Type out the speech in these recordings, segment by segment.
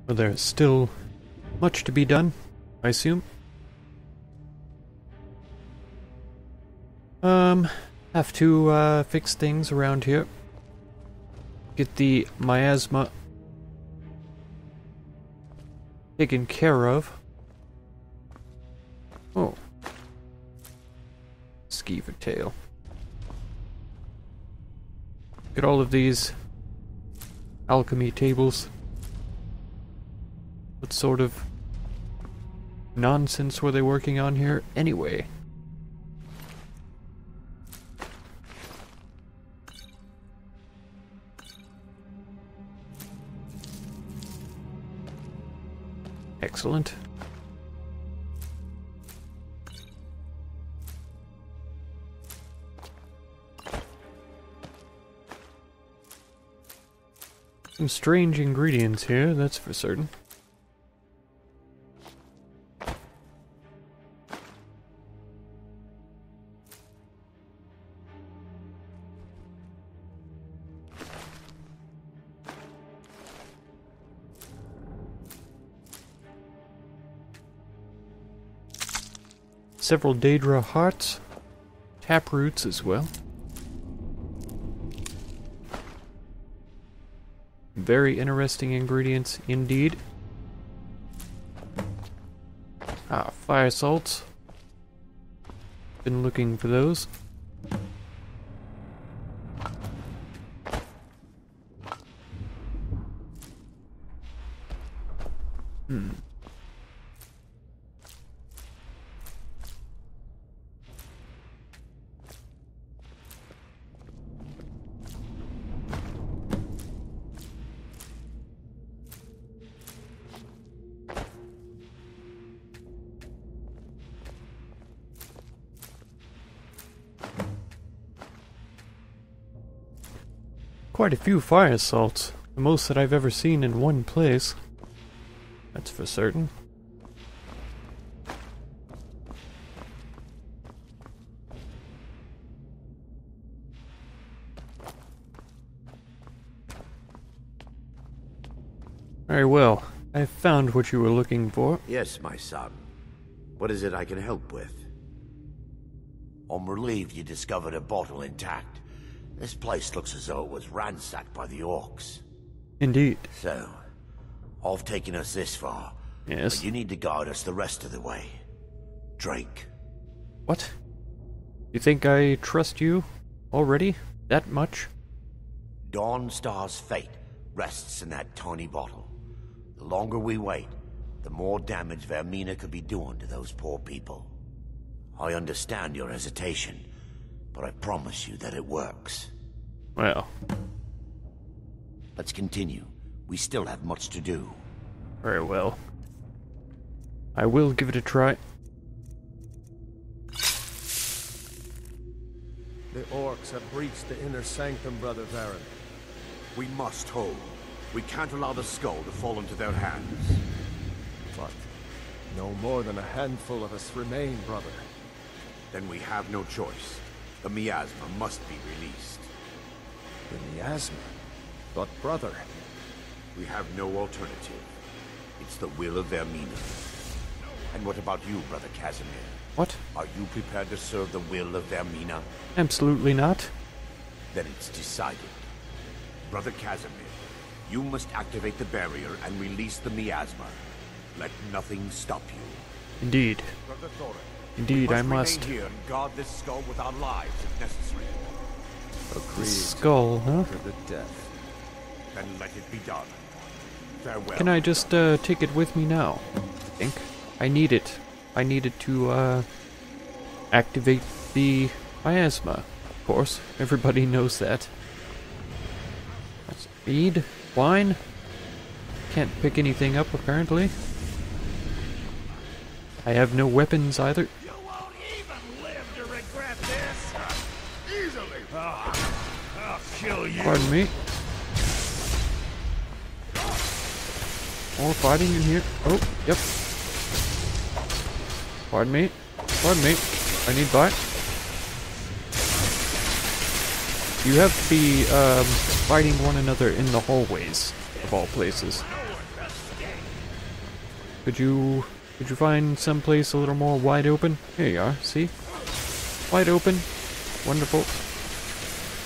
Well, there's still much to be done, I assume. Have to fix things around here. Get the miasma taken care of. Oh. Skeever tail. Get all of these alchemy tables. What sort of nonsense were they working on here anyway? Excellent. Some strange ingredients here, that's for certain. Several Daedra hearts, tap roots as well. Very interesting ingredients indeed. Ah, fire salts. Been looking for those. Quite a few fire salts. The most that I've ever seen in one place. That's for certain. Very well. I found what you were looking for. Yes, my son. What is it I can help with? I'm relieved you discovered a bottle intact. This place looks as though it was ransacked by the orcs. Indeed. So, I've taken us this far. Yes. But you need to guide us the rest of the way. Drink. What? You think I trust you already? That much? Dawnstar's fate rests in that tiny bottle. The longer we wait, the more damage Vermina could be doing to those poor people. I understand your hesitation, but I promise you that it works. Well. Let's continue. We still have much to do. Very well. I will give it a try. The orcs have breached the inner sanctum, Brother Baron. We must hold. We can't allow the skull to fall into their hands. But no more than a handful of us remain, brother. Then we have no choice. The miasma must be released. The miasma? But brother... We have no alternative. It's the will of Vermina. And what about you, Brother Casimir? What? Are you prepared to serve the will of Vermina? Absolutely not. Then it's decided. Brother Casimir, you must activate the barrier and release the miasma. Let nothing stop you. Indeed. Brother Thorin, Indeed, I remain must. here and guard this skull with our lives if necessary. Agreed. Skull, huh? To the death. Then let it be done. Farewell. Can I just take it with me now? I think. I need it. I need it to activate the miasma. Of course, everybody knows that. That's mead, wine. Can't pick anything up apparently. I have no weapons either. You won't even live to regret this. Easily. I'll kill you. Pardon me. More fighting in here. Oh, yep. Pardon me. Pardon me. I need bite. You have to be fighting one another in the hallways, of all places. Could you find someplace a little more wide open? Here you are, see? Wide open. Wonderful.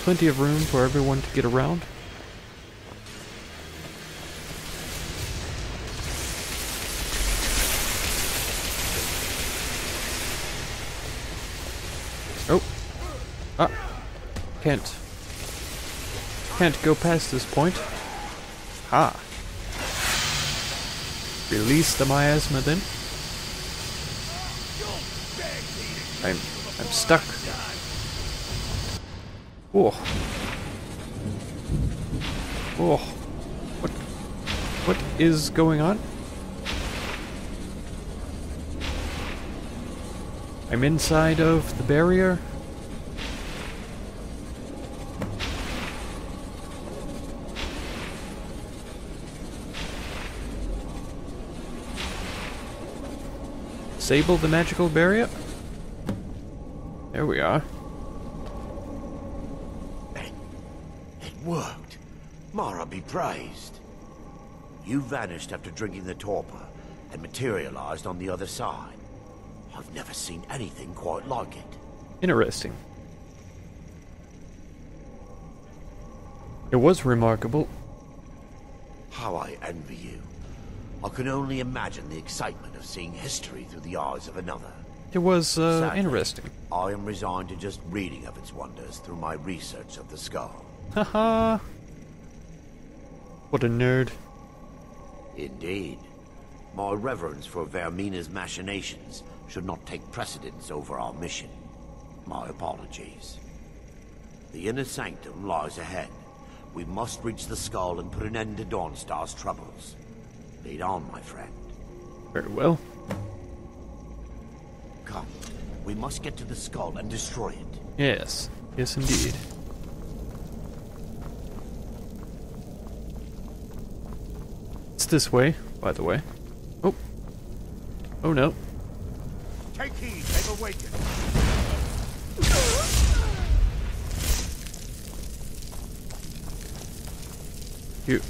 Plenty of room for everyone to get around. Oh. Ah. Can't go past this point. Ha. Release the miasma then. I'm stuck. Oh. Oh. What is going on? I'm inside of the barrier. Disable the magical barrier. There we are. It worked. Mara be praised. You vanished after drinking the torpor and materialized on the other side. I've never seen anything quite like it. Interesting. It was remarkable. How I envy you. I can only imagine the excitement of seeing history through the eyes of another. It was Sadly, interesting. I am resigned to just reading of its wonders through my research of the skull. Haha. What a nerd. Indeed. My reverence for Vermina's machinations should not take precedence over our mission. My apologies. The inner sanctum lies ahead. We must reach the skull and put an end to Dawnstar's troubles. Lead on, my friend. Very well. Come. We must get to the skull and destroy it. Yes. Yes, indeed. It's this way, by the way. Oh. Oh no. Take heed, they've awakened.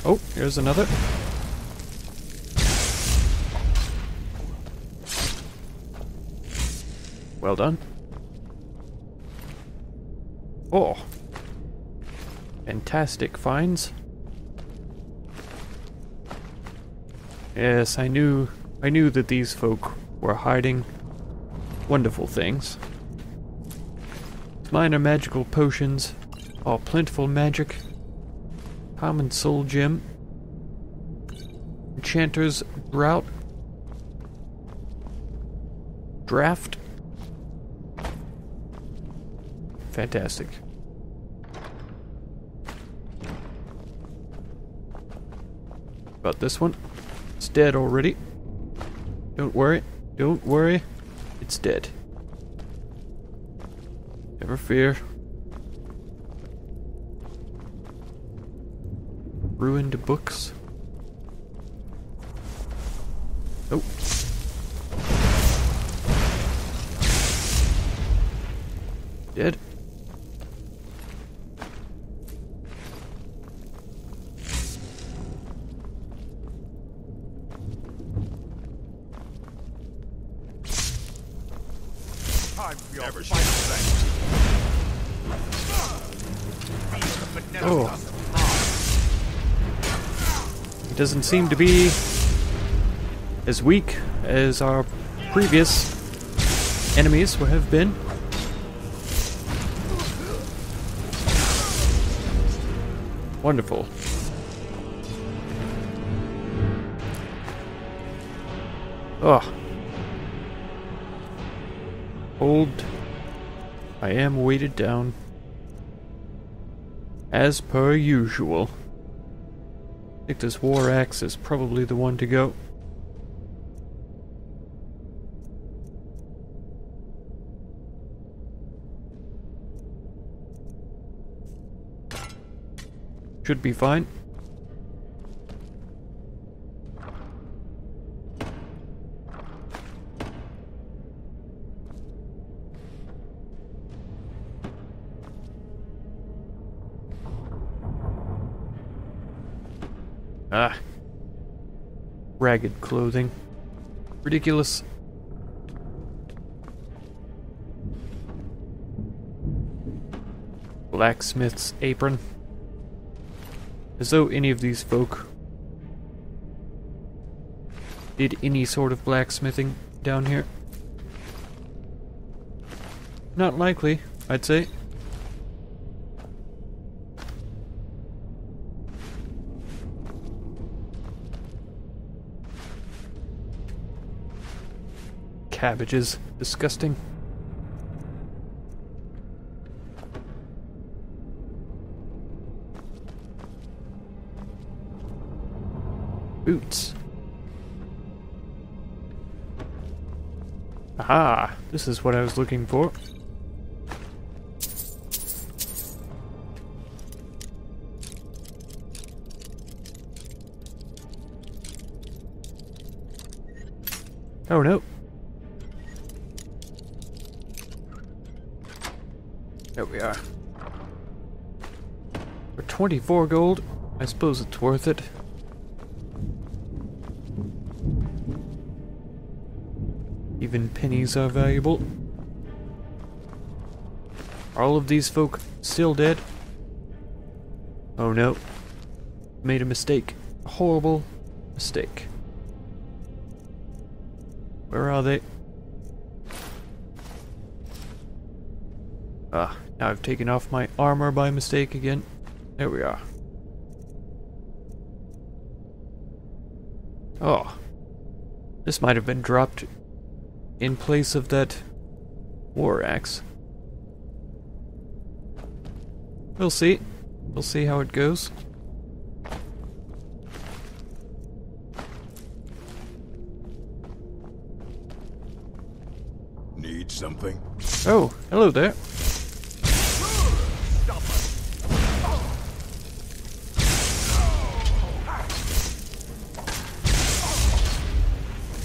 Oh, here's another. Well done. Oh. Fantastic finds. Yes, I knew that these folk were hiding wonderful things. Minor magical potions, all plentiful magic, common soul gem, enchanter's drought, draft. Fantastic. About this one. It's dead already. Don't worry. Don't worry. It's dead. Never fear. Ruined books. Oh. Dead. Never Oh. He doesn't seem to be as weak as our previous enemies have been. Wonderful. Oh. Hold. I am weighted down. As per usual. I think this war axe is probably the one to go. Should be fine. Ah. Ragged clothing. Ridiculous. Blacksmith's apron. As though any of these folk did any sort of blacksmithing down here. Not likely, I'd say. Cabbages. Disgusting. Boots. Aha! This is what I was looking for. Oh no. There we are. For 24 gold, I suppose it's worth it. Even pennies are valuable. Are all of these folk still dead? Oh no. Made a mistake. A horrible mistake. Where are they? Ah, now I've taken off my armor by mistake again. There we are. Oh. This might have been dropped in place of that war axe. We'll see. We'll see how it goes. Need something? Oh, hello there.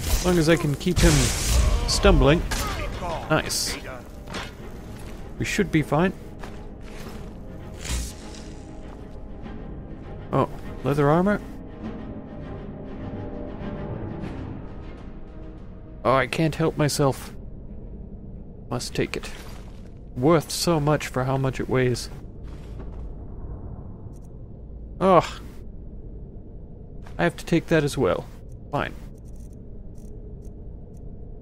As long as I can keep him stumbling. Nice. We should be fine. Oh, leather armor? Oh, I can't help myself. Must take it. Worth so much for how much it weighs. Oh. I have to take that as well. Fine.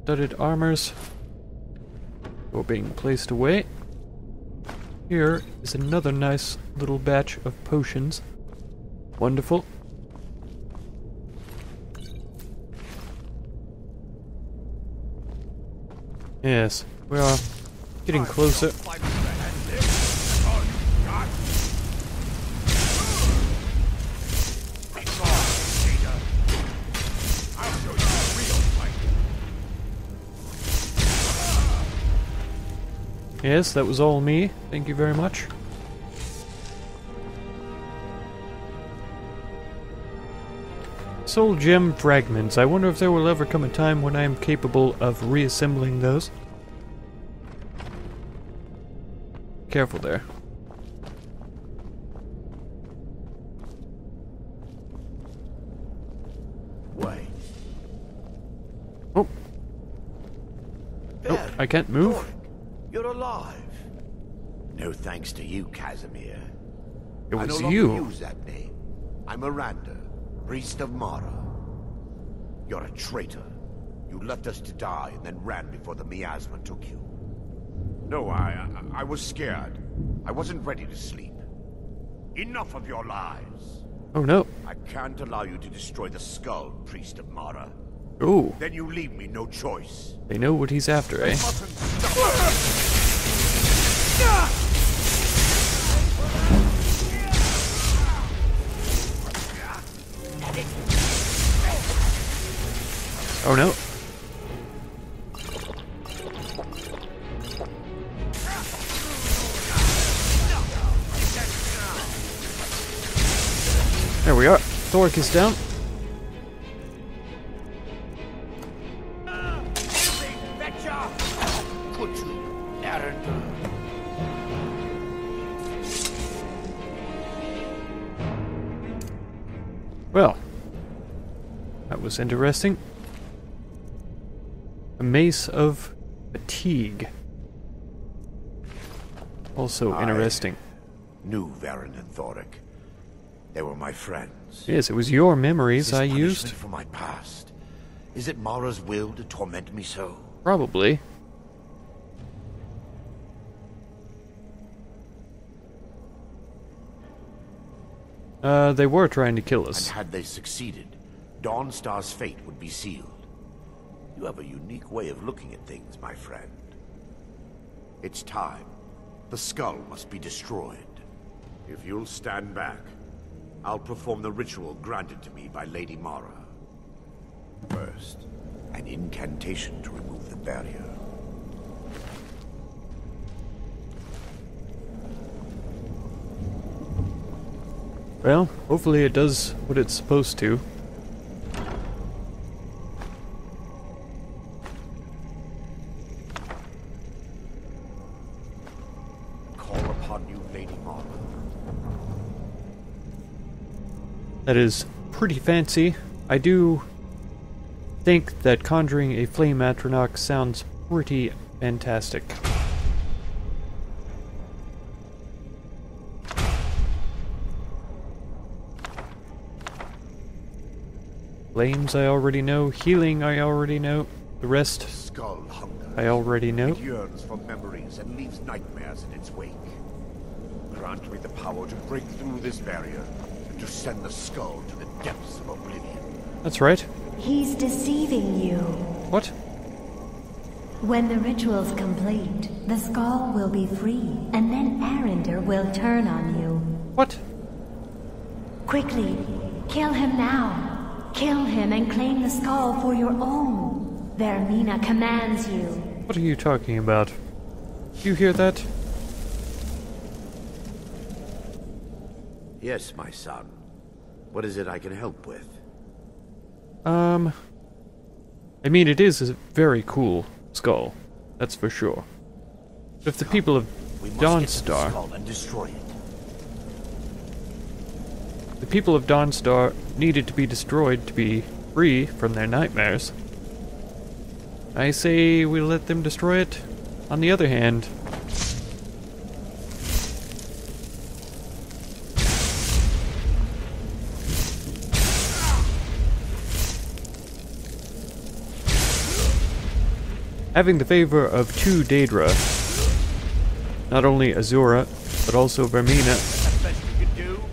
Studded armors are being placed away. Here is another nice little batch of potions. Wonderful. Yes, we are getting closer. Yes, that was all me. Thank you very much. Soul gem fragments. I wonder if there will ever come a time when I am capable of reassembling those. Careful there. Wait. Oh. Oh, I can't move. You're alive. No thanks to you, Casimir. It I was no longer you. use that name. I'm Miranda, priest of Mara. You're a traitor. You left us to die and then ran before the miasma took you. No, I was scared. I wasn't ready to sleep. Enough of your lies. Oh no. I can't allow you to destroy the skull, priest of Mara. Oh, Then you leave me no choice. they know what he's after, eh? Mustn't stop. Oh no. There we are. Thork is down. Well, that was interesting. A mace of fatigue. Also interesting. Knew Varen and Thoric. They were my friends. Yes, it was your memories Is this I punishment used. for my past? Is it Mara's will to torment me so? Probably. They were trying to kill us. And had they succeeded, Dawnstar's fate would be sealed. You have a unique way of looking at things, my friend. It's time. The skull must be destroyed. If you'll stand back, I'll perform the ritual granted to me by Lady Mara. First, an incantation to remove the barrier. Well, hopefully it does what it's supposed to. Call upon you, Lady Mara. That is pretty fancy. I do think that conjuring a flame atronach sounds pretty fantastic. Flames I already know, healing I already know, the rest Skull hunger. I already know. It yearns for memories and leaves nightmares in its wake. Grant me the power to break through this barrier and to send the skull to the depths of oblivion. That's right. He's deceiving you. What? When the ritual's complete, the skull will be free, and then Arender will turn on you. What? Quickly, kill him now. Kill him and claim the skull for your own. Vermina commands you. What are you talking about? Do you hear that? Yes, my son. What is it I can help with? I mean, it is a very cool skull. That's for sure. But if the people of We must get to the Dawnstar... skull and destroy it. The people of Dawnstar needed to be destroyed to be free from their nightmares. I say we let them destroy it. On the other hand... having the favor of two Daedra, not only Azura, but also Vermina, That's the best you can do?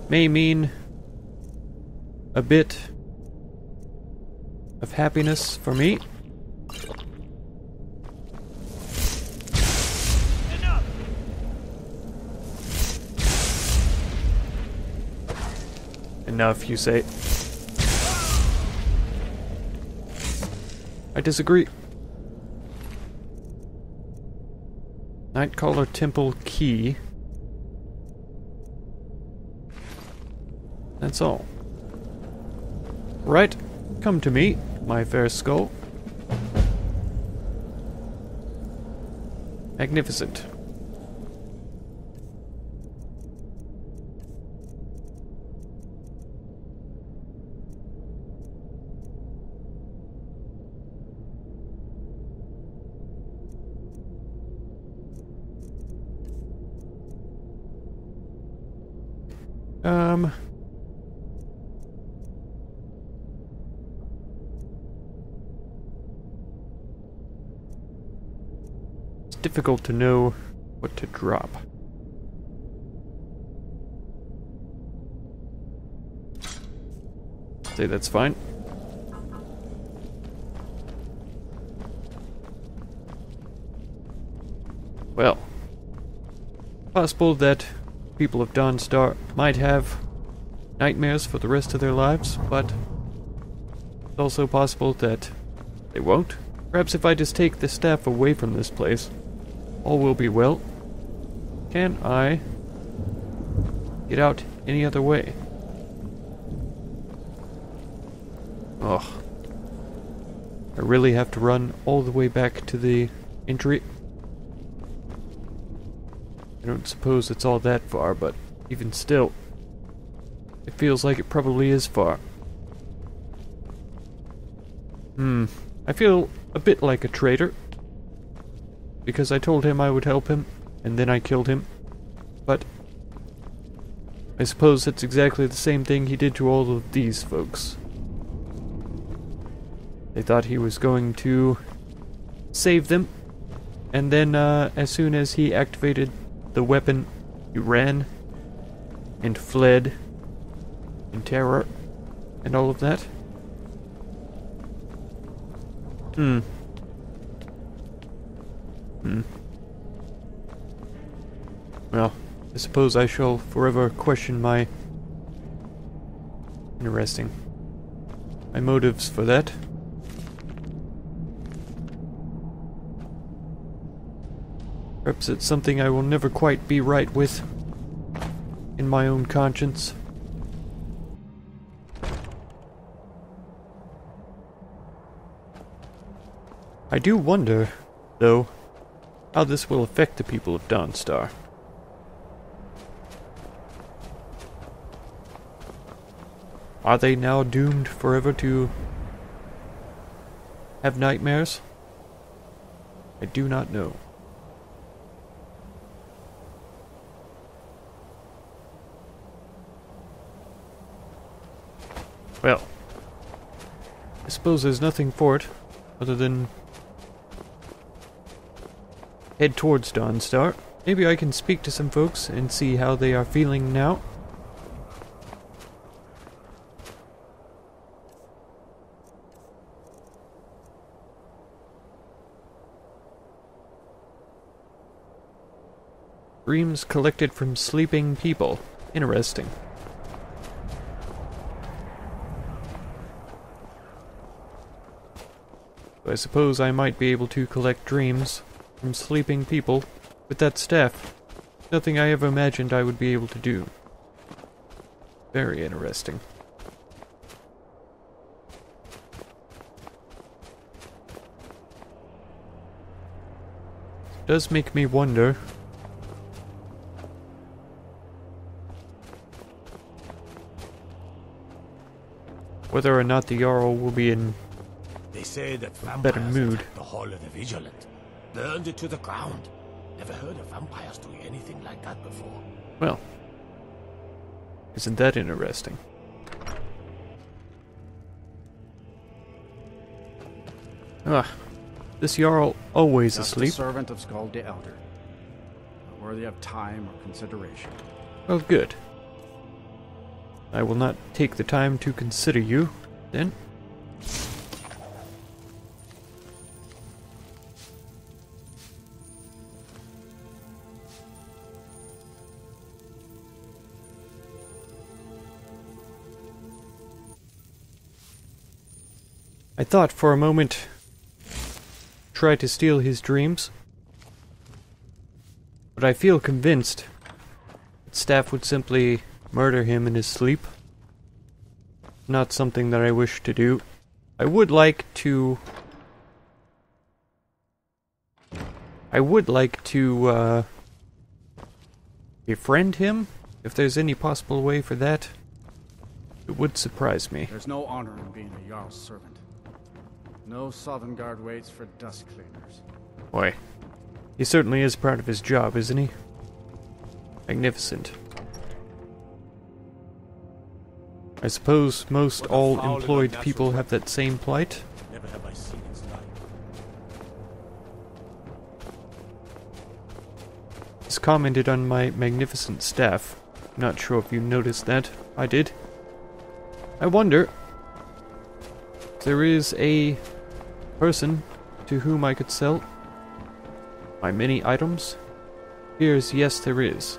may mean a bit of happiness for me. Enough! Enough, you say. I disagree. Nightcaller Temple Key. That's all. Right, come to me, my fair skull. Magnificent. It's difficult to know what to drop. Say that's fine. Well, possible that people of Dawnstar might have nightmares for the rest of their lives, but it's also possible that they won't. Perhaps if I just take the staff away from this place, all will be well. Can I get out any other way? Ugh. I really have to run all the way back to the entry. I don't suppose it's all that far, but even still, it feels like it probably is far. I feel a bit like a traitor. Because I told him I would help him, and then I killed him. But I suppose it's exactly the same thing he did to all of these folks. They thought he was going to save them, and then as soon as he activated the weapon, he ran and fled in terror and all of that. Well, I suppose I shall forever question my... Interesting. My motives for that. Perhaps it's something I will never quite be right with in my own conscience. I do wonder, though, how this will affect the people of Dawnstar. Are they now doomed forever to have nightmares? I do not know. Well, I suppose there's nothing for it other than head towards Dawnstar. Maybe I can speak to some folks and see how they are feeling now. Dreams collected from sleeping people. Interesting. I suppose I might be able to collect dreams from sleeping people with that staff. Nothing I ever imagined I would be able to do. Very interesting. It does make me wonder whether or not the Jarl will be in They say that better vampires mood. attacked the Hall of the Vigilant, burned it to the ground. Never heard of vampires doing anything like that before. Well, isn't that interesting? Ah, this Jarl always Just asleep. a servant of Skald the Elder, not worthy of time or consideration. Well, good. I will not take the time to consider you, then. I thought for a moment, try to steal his dreams, but I feel convinced that staff would simply murder him in his sleep. Not something that I wish to do. I would like to befriend him, if there's any possible way for that. It would surprise me. There's no honor in being a Jarl's servant. No Sovngarde waits for dust cleaners. Boy, he certainly is proud of his job, isn't he? Magnificent. I suppose most all employed people have that same plight. Never have I seen its like. It's commented on my magnificent staff. Not sure if you noticed that. I did. I wonder if there is a person to whom I could sell my many items. Here's yes, there is.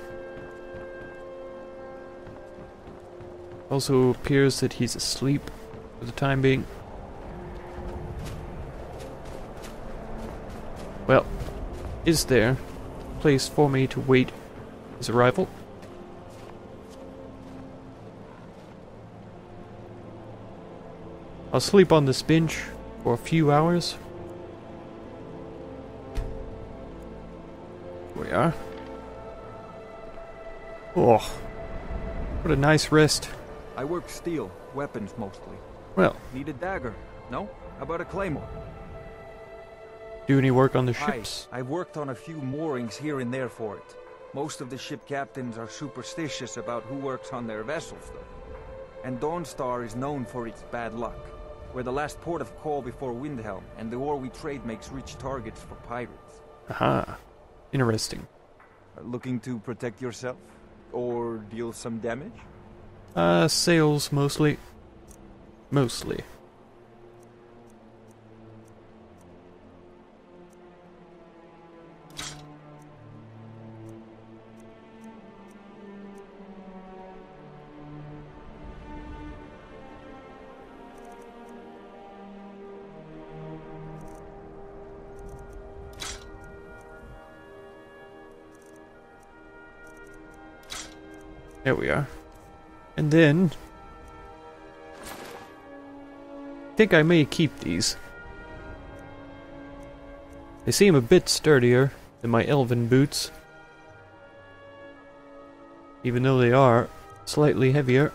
Also appears that he's asleep for the time being. Well, is there a place for me to wait his arrival? I'll sleep on this bench for a few hours. Here we are. Oh, what a nice rest. I work steel, weapons mostly. Well, Need a dagger, no? How about a claymore? Do any work on the ships? I've worked on a few moorings here and there for it. Most of the ship captains are superstitious about who works on their vessels, though. And Dawnstar is known for its bad luck. We're the last port of call before Windhelm, and the ore we trade makes rich targets for pirates. Aha. Interesting. Looking to protect yourself? Or deal some damage? Sales mostly. Mostly. There we are. And then I think I may keep these. They seem a bit sturdier than my elven boots, even though they are slightly heavier.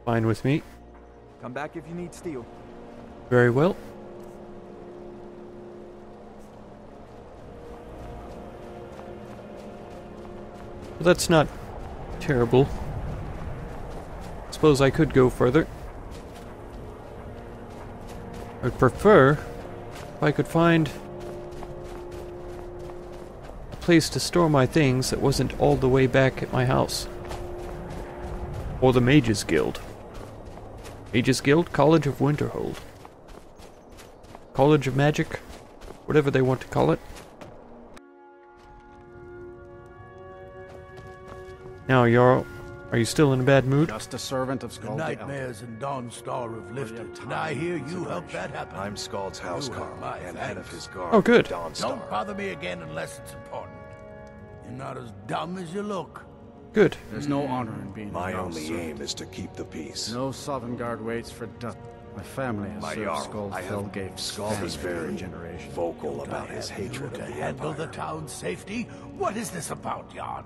Fine with me. Come back if you need steel. Very well. Well, that's not terrible. Suppose I could go further. I'd prefer if I could find a place to store my things that wasn't all the way back at my house. Or the Mages Guild. Mages Guild? College of Winterhold. College of Magic? Whatever they want to call it. Now, Jarl, are you still in a bad mood? Just a servant of The Skald the Elf. nightmares in Dawnstar have lifted, and I hear you helped that happen. I'm Skald's You have housecarl my and head of thanks. his guard. Oh, good. Dawnstar. Don't bother me again unless it's important. You're not as dumb as you look. Good. There's no honor in being My a Jarl's only servant. aim is to keep the peace. No Sovngarde waits for dust. My family has My served Jarl, Skald I have Felgate's Skald is family for very generations. vocal Don't about I his have you hatred to of the handle Empire. the town's safety? What is this about, Yard?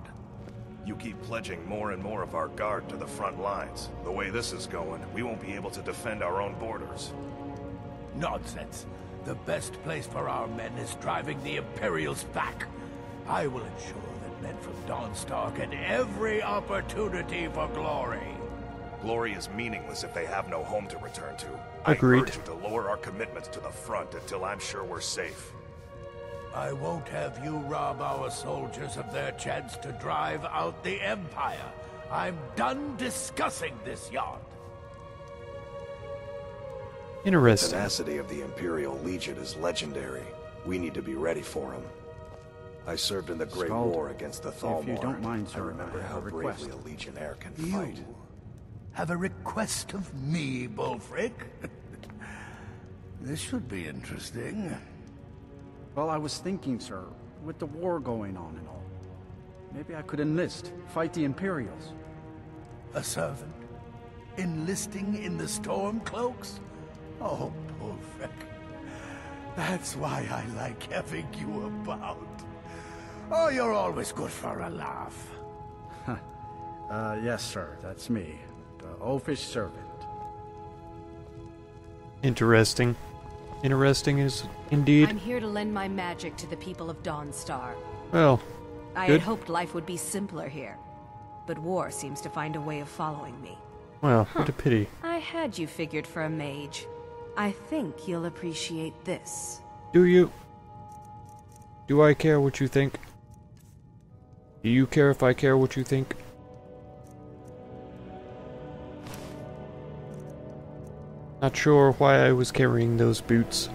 You keep pledging more and more of our guard to the front lines. The way this is going, we won't be able to defend our own borders. Nonsense. The best place for our men is driving the Imperials back. I will ensure that men from Dawnstar get every opportunity for glory. Glory is meaningless if they have no home to return to. Agreed. I urge you to lower our commitments to the front until I'm sure we're safe. I won't have you rob our soldiers of their chance to drive out the Empire. I'm done discussing this, Yard. Interesting. Tenacity of the Imperial Legion is legendary. We need to be ready for him. I served in the Great Skald, War against the Thalmor. if you don't mind, I sir, remember I have how a request. bravely a legionnaire can You fight. have a request of me, Bulfric? This should be interesting. Well, I was thinking, sir, with the war going on and all, maybe I could enlist, fight the Imperials. A servant? Enlisting in the Stormcloaks? Oh, Bulfric. That's why I like having you about. Oh, you're always good for a laugh. Yes, sir, that's me, the oafish servant. Interesting. Interesting is indeed. I'm here to lend my magic to the people of Dawnstar. Well, I good. had hoped life would be simpler here, but war seems to find a way of following me. Well, what a pity. I had you figured for a mage. I think you'll appreciate this. Do you? Do I care what you think? Do you care if I care what you think? Not sure why I was carrying those boots,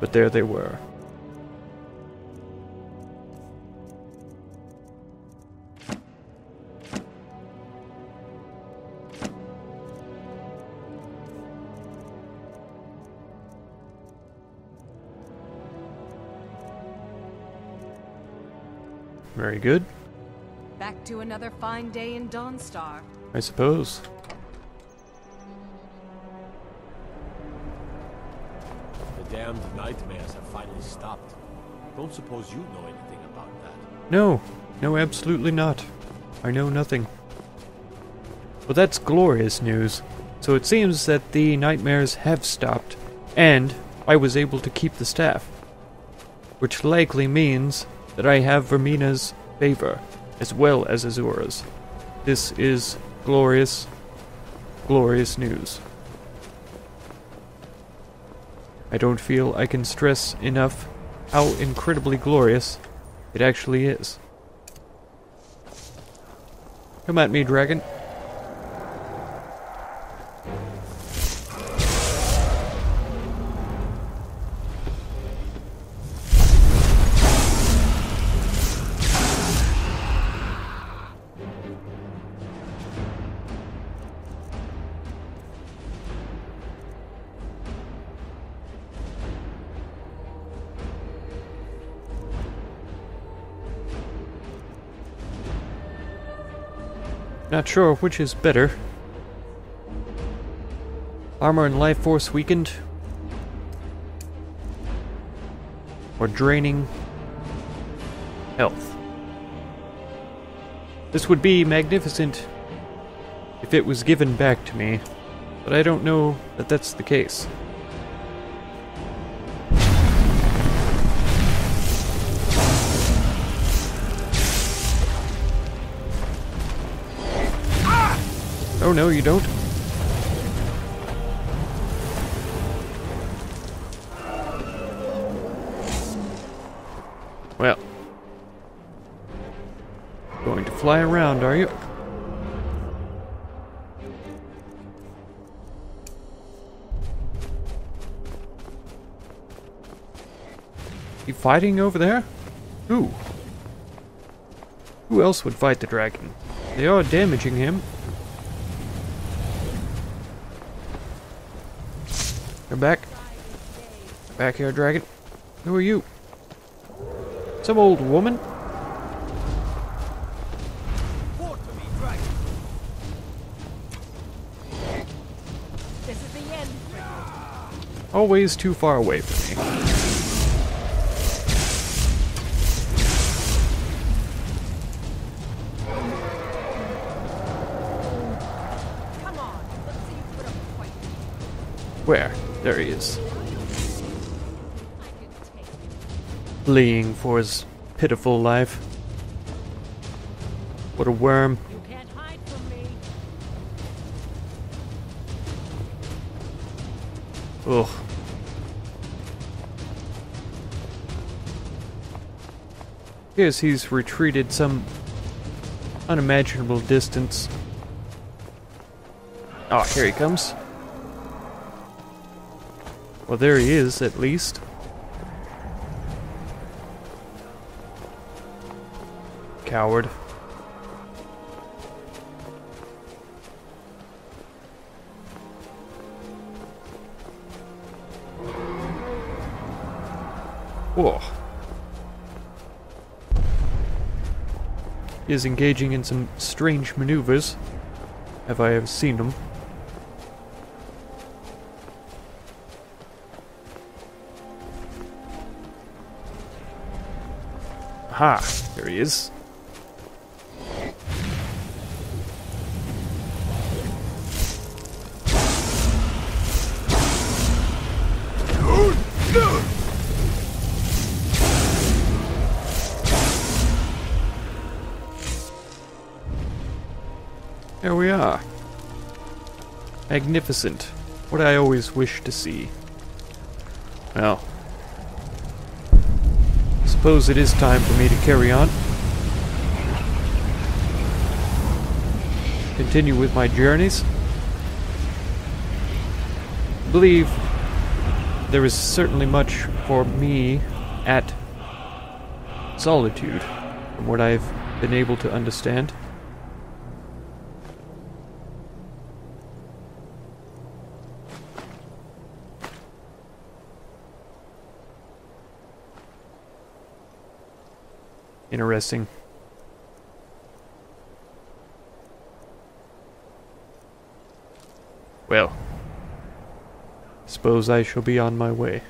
but there they were. Very good, Back to another fine day in Dawnstar. I suppose. The damned nightmares have finally stopped. Don't suppose you know anything about that. No, no, absolutely not. I know nothing. Well, that's glorious news. So it seems that the nightmares have stopped, and I was able to keep the staff. Which likely means that I have Vermina's favor, as well as Azura's. This is glorious, glorious news. I don't feel I can stress enough how incredibly glorious it actually is. Come at me, dragon. Not sure which is better. Armor and life force weakened, or draining health. This would be magnificent if it was given back to me, but I don't know that that's the case. Oh no, you don't. Well. Going to fly around, are you? You fighting over there? Who? Who else would fight the dragon? They are damaging him. Come back. Back here, dragon. Who are you? Some old woman? This is the end. Always too far away from me. Come on, let's see you put up a fight. Where? There he is. Fleeing for his pitiful life. What a worm. You can't hide from me. Ugh. Guess he's retreated some unimaginable distance. Oh, here he comes. Well, there he is, at least. Coward. Whoa. He is engaging in some strange maneuvers. Have I ever seen them? Aha, there he is. There we are. Magnificent. What I always wished to see. Well, suppose it is time for me to carry on. Continue with my journeys. I believe there is certainly much for me at Solitude, from what I've been able to understand. Interesting. Well, suppose I shall be on my way.